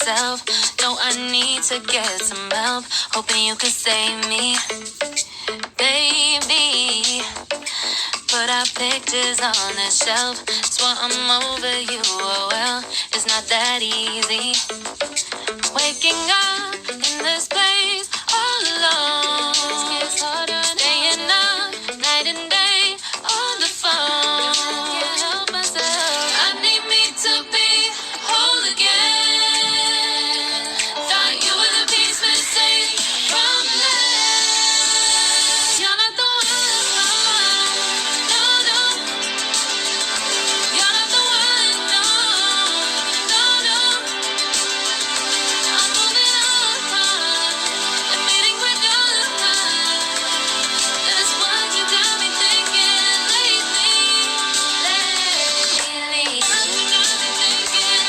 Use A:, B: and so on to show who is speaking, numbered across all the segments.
A: myself. No, I need to get some help. Hoping you could save me, baby. Put our pictures on the shelf. Swear I'm over you, oh well, it's not that easy. Waking up in this place all alone. Staying up night and day on the phone. Can't help myself. I need me to be whole again. Thought you were the piece missing from last. You're not the one. No, no. You're not the one. No, no, no. I'm moving on. Admitting we're done. That's what you got me thinking lately. Lately. What you got me thinking.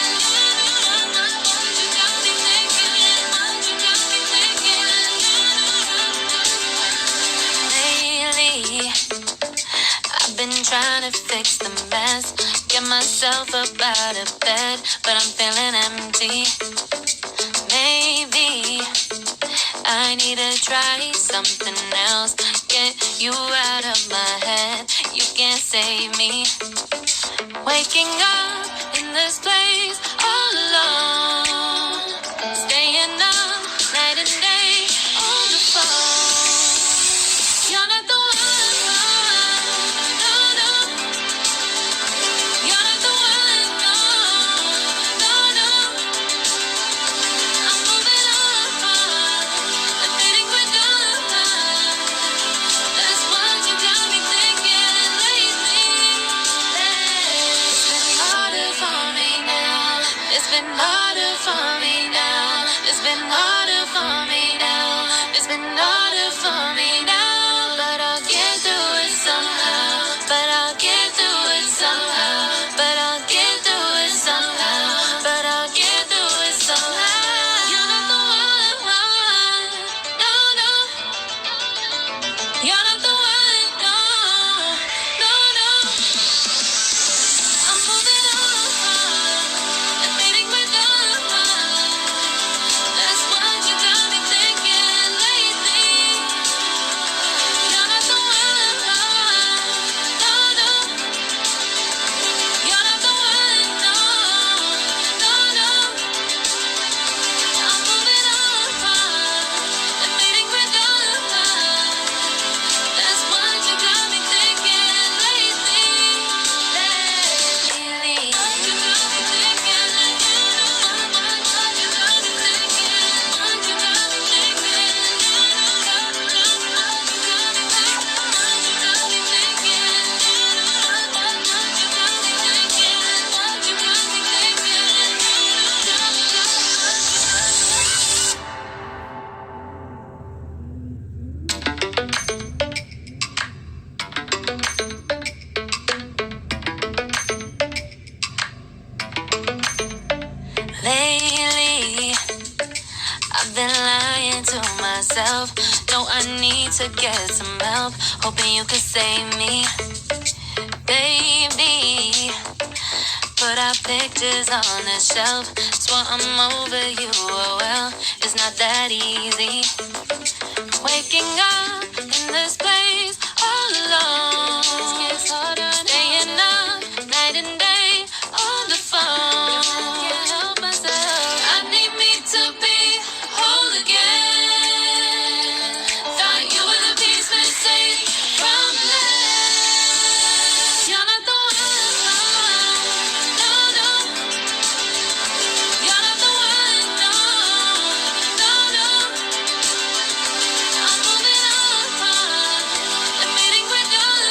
A: What you got me thinking. What you got me thinking. Lately, I've been trying to fix the mess. Get myself up out of bed, but I'm feeling empty. Maybe I need to try something else. Get you out of my head. You can't save me. Waking up in this place all alone. Staying up night and day on the phone. You're not the one. No, no. You're not the one. No, no, no. I'm moving on. Admitting we're done. That's what you got me thinking lately. It's been harder for me now. It's been harder for me now. It's been harder for me now. It's been harder for me now. But I'll get through it somehow. But I'll get through it somehow. But I'll get through it somehow. But I'll get through it somehow. You're not the one. No, no. You're not the one. No, no, no. I'm moving on. Admitting we're done. That's what you got me thinking lately. You're not the one. No, no. You're not the one. No, no, no. I'm moving on. Admitting we're done. That's what you got me thinking lately. Lately. What you got me thinking. What you got me thinking. What you got me thinking. What you got me thinking. What you got me thinking. What you got me thinking. Lately, I've been lying to myself. No, I need to get some help. Hoping you could save me, baby. Put our pictures on the shelf. Swear I'm over you, oh well, it's not that easy. Waking up in this place all alone. Staying up night and day on the phone. Can't help myself. I need me to be whole again. Thought you were the piece missing from last. You're not the one. No, no. You're not the one. No, no, no. I'm moving on. Admitting we're done.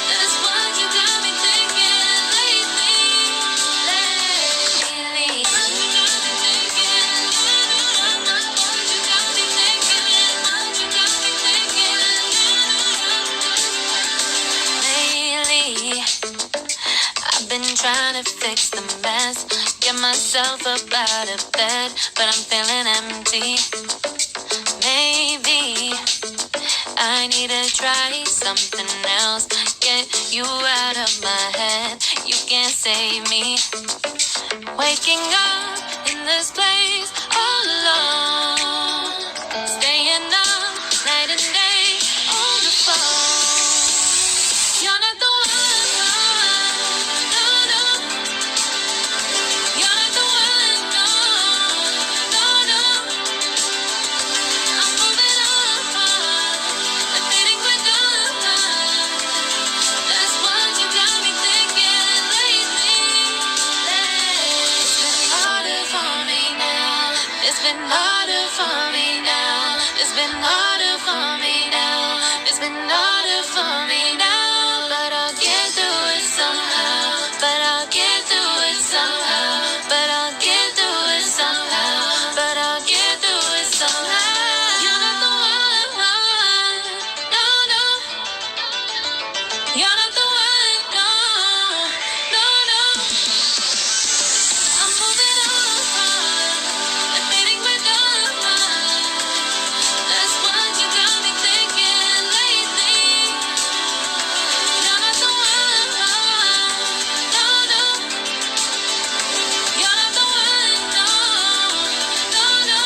A: That's what you got me thinking lately. Lately. What you got me thinking. What you got me thinking. What you got me thinking. Lately, I've been trying to fix the mess. Get myself up out of bed, but I'm feeling empty. Maybe I need to try something else. Get you out of my head. You can't save me. Waking up in this place all alone. Staying up night and day on the phone. You're not the one, no, no. You're not the one, no, no, no. I'm moving on, admitting we're done. That's what you got me thinking lately. It's been harder for me now. It's been harder for me now. It's been harder for me now. It's been harder for me now. But I'll get through it somehow. But I'll get through it somehow. But I'll get through it somehow. But I'll get through it somehow. You're not the one. No, no. You're not the one. No, no, no. I'm moving on, admitting we're done. That's what you got me thinking lately. You're not the one, no, no. You're not the one, no, no, no.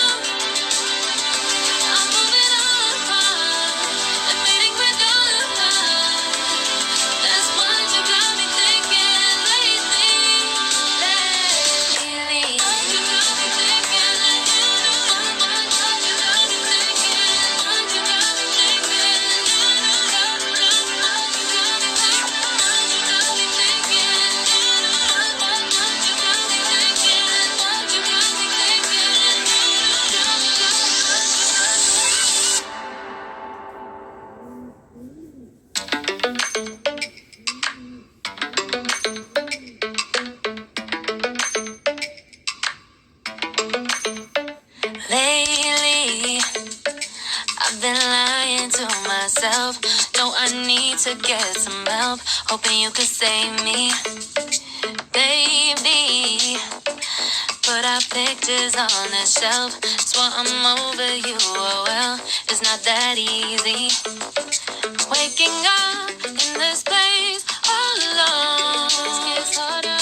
A: I'm moving on, admitting we're done. That's what you got me thinking lately. Lately, what you got me thinking. What you got me thinking. What you got me thinking. What you got me thinking. What you got me thinking. What you got me thinking. Lately, I've been lying to myself. No, I need to get some help. Hoping you could save me, baby. Put our pictures on the shelf. Swear I'm over you, oh well. It's not that easy. Waking up in this place all alone. It gets harder